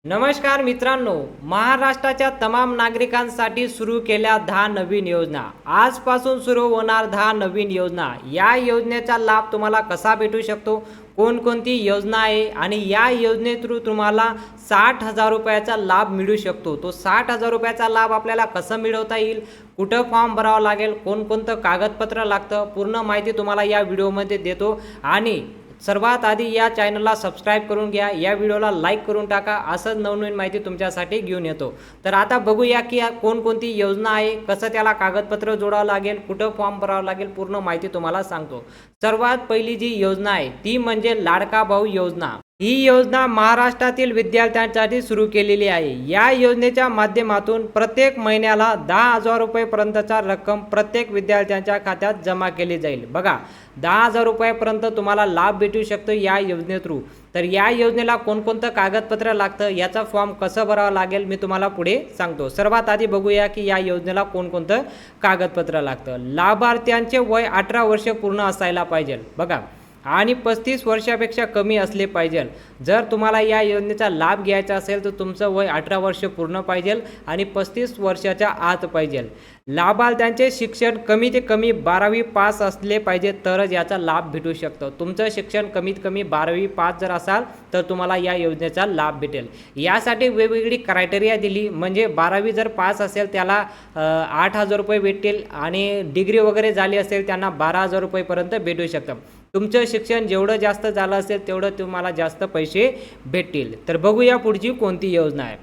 नमस्कार मित्रांनो, महाराष्ट्राच्या तमाम नागरिकांसाठी सुरू केल्या 10 नवीन योजना. आजपासून सुरू होणार 10 नवीन योजना. या योजनेचा लाभ तुम्हाला कसा भेटू शकतो, कोणकोणती योजना आहे आणि या योजने थ्रू तुम्हाला 60,000 रुपयाचा लाभ मिळू शकतो. तो 60,000 रुपयाचा लाभ आपल्याला कसं मिळवता येईल, कुठं फॉर्म भरावा लागेल, कोणकोणतं कागदपत्र लागतं, पूर्ण माहिती तुम्हाला या व्हिडिओमध्ये देतो. आणि सर्वात आधी या चॅनलला सबस्क्राईब करून घ्या, या व्हिडिओला लाईक करून टाका. असंच नवनवीन माहिती तुमच्यासाठी घेऊन येतो. तर आता बघूया की कोणकोणती योजना आहे, कसं त्याला कागदपत्र जोडावं लागेल, कुठं फॉर्म भरावं लागेल, पूर्ण माहिती तुम्हाला सांगतो. सर्वात पहिली जी योजना आहे ती म्हणजे लाडका भाऊ योजना. ही योजना महाराष्ट्रातील विद्यार्थ्यांसाठी सुरू केलेली आहे. या योजनेच्या माध्यमातून प्रत्येक महिन्याला 10,000 रुपयेपर्यंतचा रक्कम प्रत्येक विद्यार्थ्यांच्या खात्यात जमा केली जाईल. बघा, 10,000 रुपयापर्यंत तुम्हाला लाभ भेटू शकतो या योजने थ्रू. तर या योजनेला कोणकोणतं कागदपत्र लागतं, याचा फॉर्म कसं भरावं लागेल मी तुम्हाला पुढे सांगतो. सर्वात आधी बघूया की या योजनेला कोणकोणतं कागदपत्र लागतं. लाभार्थ्यांचे वय 18 वर्ष पूर्ण असायला पाहिजे. बघा, आणि 35 वर्षापेक्षा कमी असले पाहिजे. जर तुम्हाला या योजनेचा लाभ घ्यायचा असेल तर तुमचं वय 18 वर्ष पूर्ण पाहिजे आणि 35 वर्षाच्या आत पाहिजे. लाभार्थ्यांचे शिक्षण कमी ते कमी 12वी पास असले पाहिजे तरच याचा लाभ भेटू शकतो. तुमचं शिक्षण कमीत कमी 12वी पास जर असाल तर तुम्हाला या योजनेचा लाभ भेटेल. यासाठी वेगवेगळी क्रायटेरिया दिली, म्हणजे 12वी जर पास असेल त्याला 8,000 रुपये भेटतील आणि डिग्री वगैरे झाली असेल त्यांना 12,000 रुपयेपर्यंत भेटू शकतं. तुमचं शिक्षण जेवढं जास्त झालं असेल तेवढं तुम्हाला जास्त पैसे भेटतील. तर बघूया पुढची कोणती योजना आहे.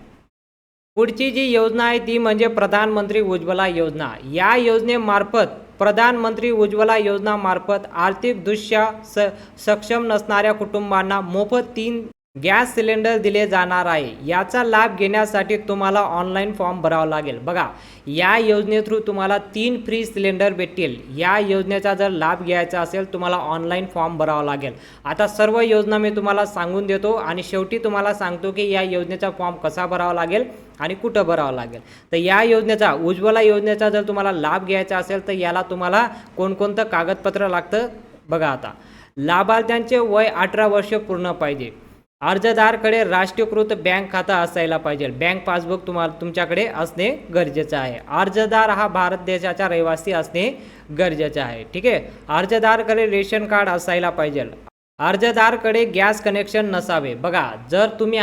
पुढची जी योजना आहे ती म्हणजे प्रधानमंत्री उज्ज्वला योजना. या योजनेमार्फत प्रधानमंत्री उज्ज्वला योजना मार्फत आर्थिकदृष्ट्या सक्षम नसणाऱ्या कुटुंबांना मोफत 3 गॅस सिलेंडर दिले जाणार आहे. याचा लाभ घेण्यासाठी तुम्हाला ऑनलाईन फॉर्म भरावा लागेल. बघा, या योजने थ्रू तुम्हाला 3 फ्री सिलेंडर भेटतील. या योजनेचा जर लाभ घ्यायचा असेल तुम्हाला ऑनलाईन फॉर्म भरावा लागेल. आता सर्व योजना मी तुम्हाला सांगून देतो आणि शेवटी तुम्हाला सांगतो की या योजनेचा फॉर्म कसा भरावा लागेल आणि कुठं भरावं लागेल. तर या योजनेचा, उज्ज्वला योजनेचा जर तुम्हाला लाभ घ्यायचा असेल तर याला तुम्हाला कोणकोणतं कागदपत्र लागतं बघा. आता लाभार्थ्यांचे वय 18 वर्ष पूर्ण पाहिजे. अर्जदाराकडे राष्ट्रीयकृत बँक खाता असायला पाहिजे. बँक पासबुक तुमच्याकडे असणे गरजेचं आहे. अर्जदार हा भारत देशाचा रहिवासी असणे गरजेचं आहे. ठीक आहे. अर्जदाराकडे रेशन कार्ड असायला पाहिजे. अर्जदाराकडे गॅस कनेक्शन नसावे. बघा, जर तुम्ही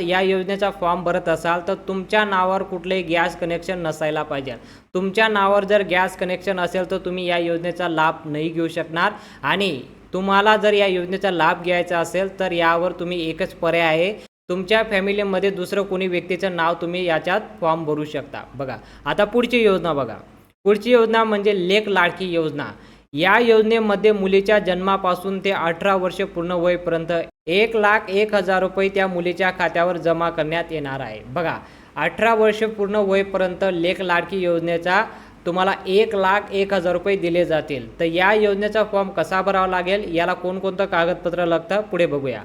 या योजनेचा फॉर्म भरत असाल तर तुमच्या नावावर कुठलेही गॅस कनेक्शन नसायला पाहिजे. तुमच्या नावावर जर गॅस कनेक्शन असेल तर तुम्ही या योजनेचा लाभ नाही घेऊ शकणार. आणि तुम्हाला जर या योजनेचा लाभ घ्यायचा असेल तर यावर तुम्ही एकच पर्याय आहे, तुमच्या फॅमिलीमध्ये दुसरं कोणी व्यक्तीचं नाव तुम्ही याच्यात फॉर्म भरू शकता. बघा, आता पुढची योजना बघा. पुढची योजना म्हणजे लेक लाडकी योजना. या योजनेमध्ये मुलीच्या जन्मापासून ते 18 वर्ष पूर्ण होईपर्यंत 1,01,000 रुपये त्या मुलीच्या खात्यावर जमा करण्यात येणार आहे. बघा, 18 वर्ष पूर्ण होईपर्यंत लेक लाडकी योजनेचा तुम्हाला 1,01,000 रुपये दिले जातील. तर या योजनेचा फॉर्म कसा भरावा लागेल, याला कोणकोणतं कागदपत्र लागतं पुढे बघूया.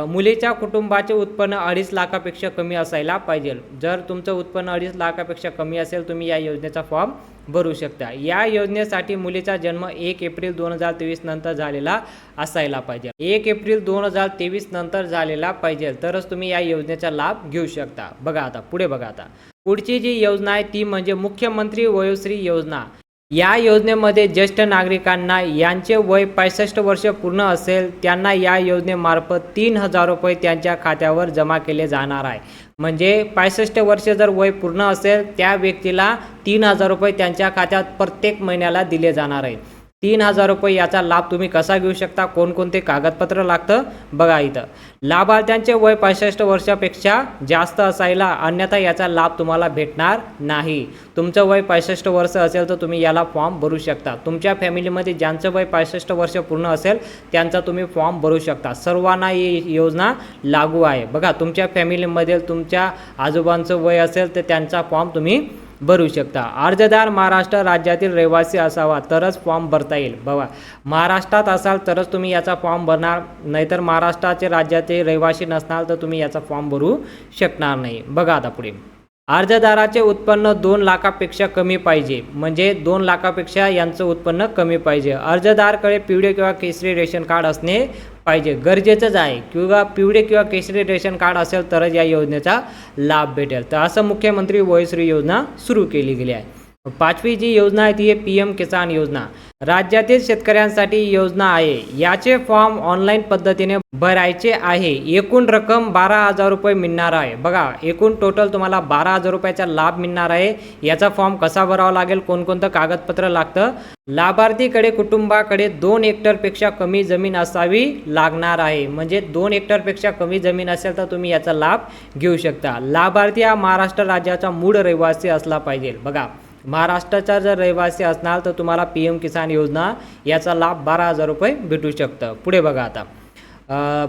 मुलीच्या कुटुंबाचे उत्पन्न 2.5 लाखापेक्षा कमी असायला पाहिजे. जर तुमचं उत्पन्न 2.5 लाखापेक्षा कमी असेल तुम्ही या योजनेचा फॉर्म भरू शकता. या योजनेसाठी मुलीचा जन्म 1 एप्रिल 2023 नंतर झालेला असायला पाहिजे. 1 एप्रिल 2023 नंतर झालेला पाहिजे तरच तुम्ही या योजनेचा लाभ घेऊ शकता. बघा, आता पुढे बघा. आता पुढची जी योजना आहे ती म्हणजे मुख्यमंत्री वयोश्री योजना. या योजनेमध्ये ज्येष्ठ नागरिकांना यांचे वय 65 वर्ष पूर्ण असेल त्यांना या योजनेमार्फत 3,000 रुपये त्यांच्या खात्यावर जमा केले जाणार आहे. म्हणजे 65 वर्ष जर वय पूर्ण असेल त्या व्यक्तीला 3,000 रुपये त्यांच्या खात्यात प्रत्येक महिन्याला दिले जाणार आहे. 3,000 रुपये याचा लाभ तुम्ही कसा घेऊ शकता, कोणकोणते कागदपत्र लागतं बघा. इथं लाभार्थ्यांचे वय 65 वर्षापेक्षा जास्त असायला, अन्यथा याचा लाभ तुम्हाला भेटणार नाही. तुमचं वय 65 वर्ष असेल तर तुम्ही याला फॉर्म भरू शकता. तुमच्या फॅमिलीमध्ये ज्यांचं वय 65 वर्ष पूर्ण असेल त्यांचा तुम्ही फॉर्म भरू शकता. सर्वांना ही योजना लागू आहे. बघा, तुमच्या फॅमिलीमध्ये तुमच्या आजोबांचं वय असेल तर त्यांचा फॉर्म तुम्ही भरू शकता. अर्जदार महाराष्ट्र राज्यातील रहिवासी असावा तरच फॉर्म भरता येईल. बघा, महाराष्ट्रात असाल तरच तुम्ही याचा फॉर्म भरणार, नाहीतर महाराष्ट्राचे राज्याचे रहिवासी नसणार तर तुम्ही याचा फॉर्म भरू शकणार नाही. बघा, आता पुढे अर्जदाराचे उत्पन्न 2 लाखापेक्षा कमी पाहिजे, म्हणजे 2 लाखापेक्षा यांचं उत्पन्न कमी पाहिजे. अर्जदाराकडे पिवळे किंवा केशरी रेशन कार्ड असणे पाहिजे, गरजेचंच आहे. किंवा पिवळे किंवा केशरी रेशन कार्ड असेल तरच या योजनेचा लाभ भेटेल. तर असं मुख्यमंत्री वयोश्री योजना सुरू केली गेली आहे. 5वी जी योजना आहे ती आहे PM किसान योजना. राज्यातील शेतकऱ्यांसाठी योजना आहे. याचे फॉर्म ऑनलाईन पद्धतीने भरायचे आहे. एकूण रक्कम 12,000 रुपये मिळणार आहे. बघा, एकूण टोटल तुम्हाला 12,000 रुपयाचा लाभ मिळणार आहे. याचा फॉर्म कसा भरावा लागेल, कोणकोणतं कागदपत्र लागतं? लाभार्थीकडे कुटुंबाकडे 2 हेक्टरपेक्षा कमी जमीन असावी लागणार आहे. म्हणजे 2 हेक्टरपेक्षा कमी जमीन असेल तर तुम्ही याचा लाभ घेऊ शकता. लाभार्थी हा महाराष्ट्र राज्याचा मूळ रहिवासी असला पाहिजे. बघा, महाराष्ट्राचा जर रहिवासी असणार तर तुम्हाला PM किसान योजना याचा लाभ 12,000 रुपये भेटू शकतं. पुढे बघा आता,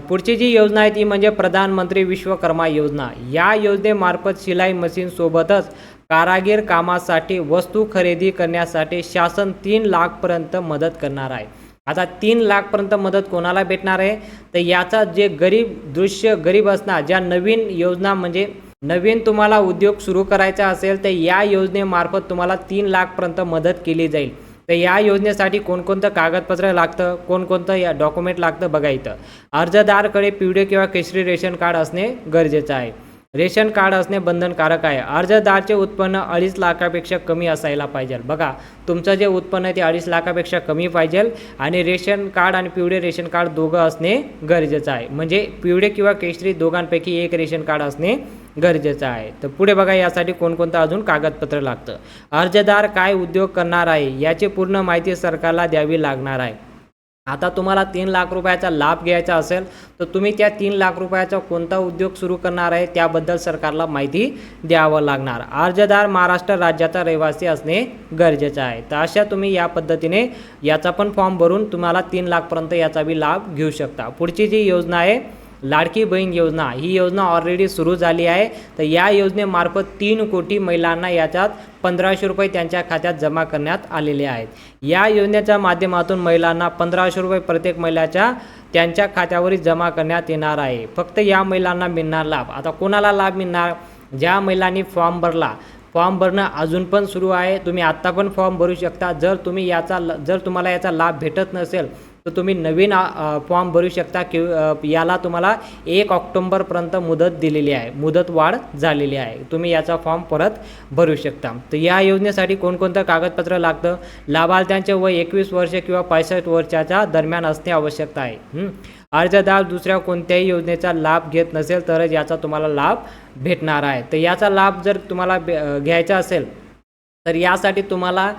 पुढची जी योजना आहे ती म्हणजे प्रधानमंत्री विश्वकर्मा योजना. या योजनेमार्फत शिलाई मशीनसोबतच कारागीर कामासाठी वस्तू खरेदी करण्यासाठी शासन 3 लाखपर्यंत मदत करणार आहे. आता 3 लाखपर्यंत मदत कोणाला भेटणार आहे? तर याचा जे गरीब असणार, ज्या नवीन योजना म्हणजे नवीन तुम्हाला उद्योग सुरू करायचा असेल तर या योजनेमार्फत तुम्हाला 3 लाखपर्यंत मदत केली जाईल. तर या योजनेसाठी कोणकोणतं कागदपत्र लागतं, कोणकोणतं या डॉक्युमेंट लागतं बघा इथं. अर्जदाराकडे पिवळे किंवा केशरी रेशन कार्ड असणे गरजेचं आहे. रेशन कार्ड असणे बंधनकारक आहे. अर्जदाराचे उत्पन्न 2.5 लाखापेक्षा कमी असायला पाहिजे. बघा, तुमचं जे उत्पन्न आहे ते 2.5 लाखापेक्षा कमी पाहिजे आणि रेशन कार्ड आणि पिवळे रेशन कार्ड दोघं असणे गरजेचं आहे. म्हणजे पिवळे किंवा केशरी दोघांपैकी एक रेशन कार्ड असणे गरजेचं आहे. तर पुढे बघा, यासाठी कोणकोणतं अजून कागदपत्र लागतं. अर्जदार काय उद्योग करणार आहे याची पूर्ण माहिती सरकारला द्यावी लागणार आहे. आता तुम्हाला 3 लाख रुपयाचा लाभ घ्यायचा असेल तर तुम्ही त्या 3 लाख रुपयाचा कोणता उद्योग सुरू करणार आहे त्याबद्दल सरकारला माहिती द्यावं लागणार. अर्जदार महाराष्ट्र राज्याचा रहिवासी असणे गरजेचं आहे. तर अशा तुम्ही या पद्धतीने याचा पण फॉर्म भरून तुम्हाला 3 लाखपर्यंत याचा बी लाभ घेऊ शकता. पुढची जी योजना आहे लाडकी बहीण योजना, ही योजना ऑलरेडी सुरू झाली आहे. तर या योजनेमार्फत 3 कोटी महिलांना याच्यात 1500 रुपये त्यांच्या खात्यात जमा करण्यात आलेले आहेत. या योजनेच्या माध्यमातून महिलांना 1500 रुपये प्रत्येक महिलाच्या त्यांच्या खात्यावर जमा करण्यात येणार आहे. फक्त या महिलांना मिळणार लाभ. आता कोणाला लाभ मिळणार? ज्या महिलांनी फॉर्म भरला. फॉर्म भरणं अजून पण सुरू आहे. तुम्ही आत्ता पण फॉर्म भरू शकता. जर तुम्हाला याचा लाभ भेटत नसेल तर तुम्ही नवीन फॉर्म भरू शकता. याला तुम्हाला 1 ऑक्टोबरपर्यंत मुदत दिलेली आहे, मुदत वाढ झालेली आहे. तुम्ही याचा फॉर्म परत भरू शकता. तर या योजनेसाठी कोणकोणतं कागदपत्र लागतं? लाभार्थ्यांचे वय 21 वर्ष किंवा 65 वर्षाच्या दरम्यान असणे आवश्यक आहे. अर्जदार दुसऱ्या कोणत्याही योजनेचा लाभ घेत नसेल तरच याचा तुम्हाला लाभ भेटणार आहे. तर याचा लाभ जर तुम्हाला घ्यायचा असेल तर यासाठी तुम्हाला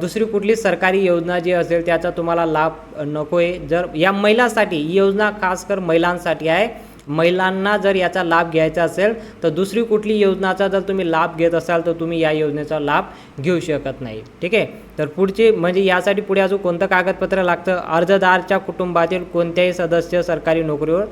दुसरी कुठली सरकारी योजना जी असेल त्याचा तुम्हाला लाभ नको आहे. जर या महिलांसाठी ही योजना खास कर महिलांसाठी आहे. महिलांना जर याचा लाभ घ्यायचा असेल तर दुसरी कुठली योजनाचा जर तुम्ही लाभ घेत असाल तर तुम्ही या योजनेचा लाभ घेऊ शकत नाही. ठीक आहे. तर पुढचे म्हणजे यासाठी पुढे अजून कोणतं कागदपत्र लागतं? अर्जदाराच्या कुटुंबातील कोणत्याही सदस्य सरकारी नोकरीवर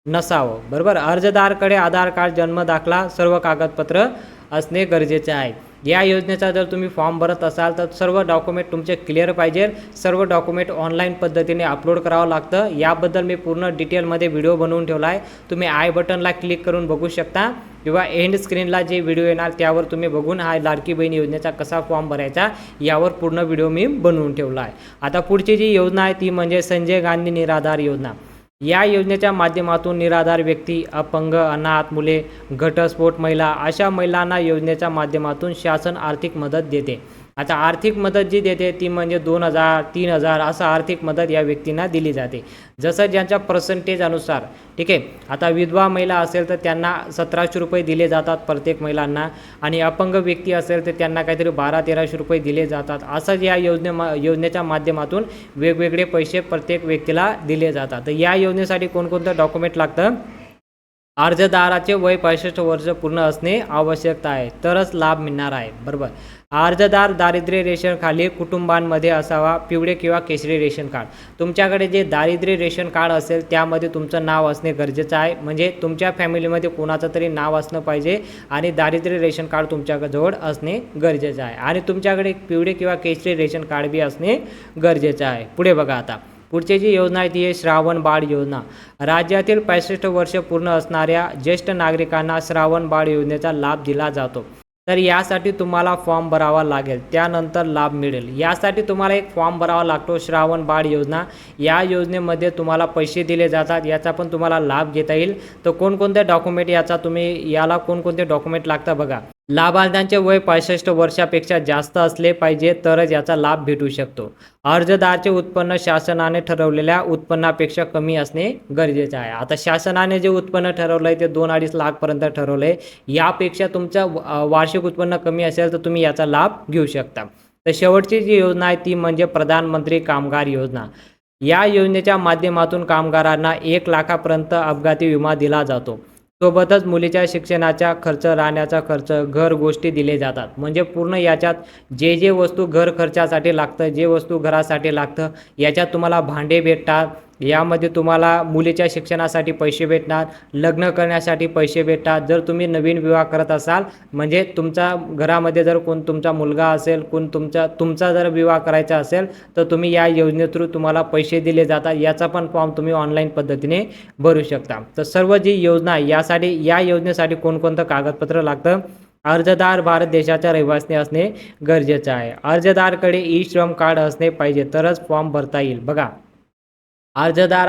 नसावं. बरोबर. अर्जदाराकडे आधार कार्ड, जन्म दाखला, सर्व कागदपत्र असणे गरजेचे आहे. या योजनेचा जर तुम्ही फॉर्म भरत असाल तर सर्व डॉक्युमेंट तुमचे क्लिअर पाहिजे. सर्व डॉक्युमेंट ऑनलाईन पद्धतीने अपलोड करावं लागतं. याबद्दल मी पूर्ण डिटेलमध्ये व्हिडिओ बनवून ठेवला आहे. तुम्ही आय बटनला क्लिक करून बघू शकता किंवा एंड स्क्रीनला जे व्हिडिओ येणार त्यावर तुम्ही बघून हा लाडकी बहीण योजनेचा कसा फॉर्म भरायचा यावर पूर्ण व्हिडिओ मी बनवून ठेवला आहे. आता पुढची जी योजना आहे ती म्हणजे संजय गांधी निराधार योजना. या योजनेच्या माध्यमातून निराधार व्यक्ती, अपंग, अनाथ मुले, घटस्फोट महिला अशा महिलांना योजनेच्या माध्यमातून शासन आर्थिक मदत देते. आता आर्थिक मदत जी देते ती म्हणजे 2000, 3000 असं आर्थिक मदत या व्यक्तींना दिली जाते, जसं ज्यांच्या पर्सेंटेज अनुसार. ठीक आहे. आता विधवा महिला असेल तर त्यांना 1700 रुपये दिले जातात प्रत्येक महिलांना, आणि अपंग व्यक्ती असेल तर त्यांना काहीतरी 1200-1300 रुपये दिले जातात. असंच या योजनेच्या माध्यमातून वेगवेगळे पैसे प्रत्येक व्यक्तीला दिले जातात. तर या योजनेसाठी कोणकोणतं डॉक्युमेंट लागतं? अर्जदाराचे वय 65 वर्ष पूर्ण असणे आवश्यक आहे, तरच लाभ मिळणार आहे. बरोबर. अर्जदार दारिद्र्य रेषेखाली कुटुंबांमध्ये असावा. पिवळे किंवा केशरी रेशन कार्ड. तुमच्याकडे जे दारिद्र्य रेशन कार्ड असेल त्यामध्ये तुमचं नाव असणे गरजेचं आहे. म्हणजे तुमच्या फॅमिलीमध्ये कोणाचं तरी नाव असणं पाहिजे आणि दारिद्र्य रेशन कार्ड तुमच्याजवळ असणे गरजेचं आहे. आणि तुमच्याकडे पिवळे किंवा केशरी रेशन कार्ड बी असणे गरजेचं आहे. पुढे बघा आता, पुढची जी योजना आहे ती आहे श्रावण बाळ योजना. राज्यातील 65 वर्ष पूर्ण असणाऱ्या ज्येष्ठ नागरिकांना श्रावण बाळ योजनेचा लाभ दिला जातो. तर यासाठी तुम्हाला फॉर्म भरावा लागेल, त्यानंतर लाभ मिळेल. यासाठी तुम्हाला एक फॉर्म भरावा लागतो, श्रावण बाळ योजना. या योजनेमध्ये तुम्हाला पैसे दिले जातात, याचा पण तुम्हाला लाभ घेता येईल. तर कोणकोणते डॉक्युमेंट याला कोणकोणते डॉक्युमेंट लागतात बघा. लाभार्थ्यांचे वय 65 वर्षापेक्षा जास्त असले पाहिजे तरच याचा लाभ भेटू शकतो. अर्जदाराचे उत्पन्न शासनाने ठरवलेल्या उत्पन्नापेक्षा कमी असणे गरजेचे आहे. आता शासनाने जे उत्पन्न ठरवलं आहे ते 2-2.5 लाखपर्यंत ठरवलं आहे. यापेक्षा तुमचं वार्षिक उत्पन्न कमी असेल तर तुम्ही याचा लाभ घेऊ शकता. तर शेवटची जी योजना आहे ती म्हणजे प्रधानमंत्री कामगार योजना. या योजनेच्या माध्यमातून कामगारांना 1 लाखापर्यंत अपघाती विमा दिला जातो. सोबतच मुलीच्या शिक्षणाचा खर्च, राहण्याचा खर्च, घर गोष्टी दिले जातात. म्हणजे पूर्ण याच्यात जे वस्तू घर खर्चासाठी लागतं, जे वस्तू घरासाठी लागतं, याच्यात तुम्हाला भांडे भेटतात. यामध्ये तुम्हाला मुलीच्या शिक्षणासाठी पैसे भेटणार, लग्न करण्यासाठी पैसे भेटतात. जर तुम्ही नवीन विवाह करत असाल, म्हणजे तुमच्या घरामध्ये जर कोण तुमचा मुलगा असेल, कोण तुमचा जर विवाह करायचा असेल, तर तुम्ही या योजने थ्रू तुम्हाला पैसे दिले जातात. याचा पण फॉर्म तुम्ही ऑनलाईन पद्धतीने भरू शकता. तर सर्व जी योजना या योजनेसाठी कोणकोणतं कागदपत्र लागतं? अर्जदार भारत देशाचा रहिवासी असणे गरजेचं आहे. अर्जदाराकडे ई श्रम कार्ड असणे पाहिजे तरच फॉर्म भरता येईल. बघा, अर्जदार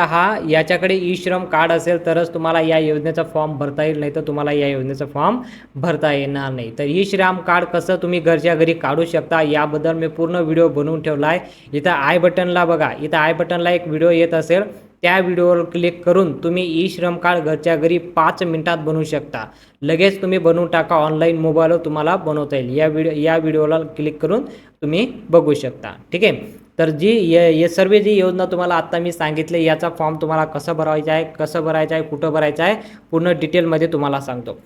याच्याकडे ई श्रम कार्ड असेल तरच तुम्हाला या योजनेचा फॉर्म भरता येईल, नाही तर तुम्हाला या योजनेचा फॉर्म भरता येणार नाही. तर ई श्रम कार्ड कसं तुम्ही घरच्या घरी काढू शकता याबद्दल मी पूर्ण व्हिडिओ बनवून ठेवला आहे. इथं आय बटनला बघा, इथं आय बटनला एक व्हिडिओ येत असेल, त्या व्हिडिओवर क्लिक करून तुम्ही ई श्रम कार्ड घरच्या घरी 5 मिनिटात बनवू शकता. लगेच तुम्ही बनवून टाका, ऑनलाईन मोबाईलवर तुम्हाला बनवता येईल. या व्हिडिओला क्लिक करून तुम्ही बघू शकता. ठीक आहे. तर हे सर्व जी योजना तुम्हाला आत्ता मी सांगितले, याचा फॉर्म तुम्हाला कसं भरायचा आहे, कुठं भरायचा आहे, पूर्ण डिटेलमध्ये तुम्हाला सांगतो.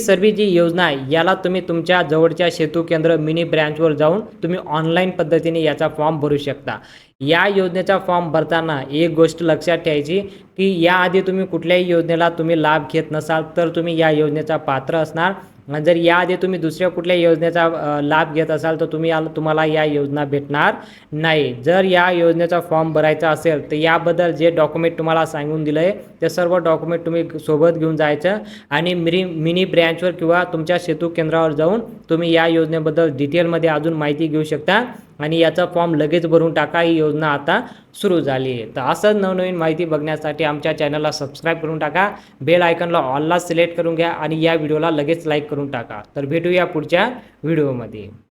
सर्व जी योजना आहे याला तुम्ही तुमच्या जवळच्या सेतू केंद्र मिनी ब्रँचवर जाऊन तुम्ही ऑनलाईन पद्धतीने याचा फॉर्म भरू शकता. या योजनेचा फॉर्म भरताना एक गोष्ट लक्षात ठेवायची की याआधी तुम्ही कुठल्याही योजनेला तुम्ही लाभ घेत नसाल तर तुम्ही या योजनेचा पात्र असणार. जर याआधी तुम्ही दुसऱ्या कुठल्या योजनेचा लाभ घेत असाल तर तुम्हाला या योजना भेटणार नाही. जर या योजनेचा फॉर्म भरायचा असेल तर याबद्दल जे डॉक्युमेंट तुम्हाला सांगून दिलं आहे ते सर्व डॉक्युमेंट तुम्ही सोबत घेऊन जायचं आणि मिनी ब्रँचवर किंवा तुमच्या सेतू केंद्रावर जाऊन तुम्ही या योजनेबद्दल डिटेलमध्ये अजून माहिती घेऊ शकता आणि याचा फॉर्म लगेच भरून टाका. ही योजना आता सुरू झाली आहे. तर असंच नवनवीन माहिती बघण्यासाठी आमच्या चॅनलला सबस्क्राईब करून टाका, बेल आयकॉनला ऑलला सिलेक्ट करून घ्या आणि या व्हिडिओला लगेच लाईक करून टाका. तर भेटूया पुढच्या व्हिडिओमध्ये.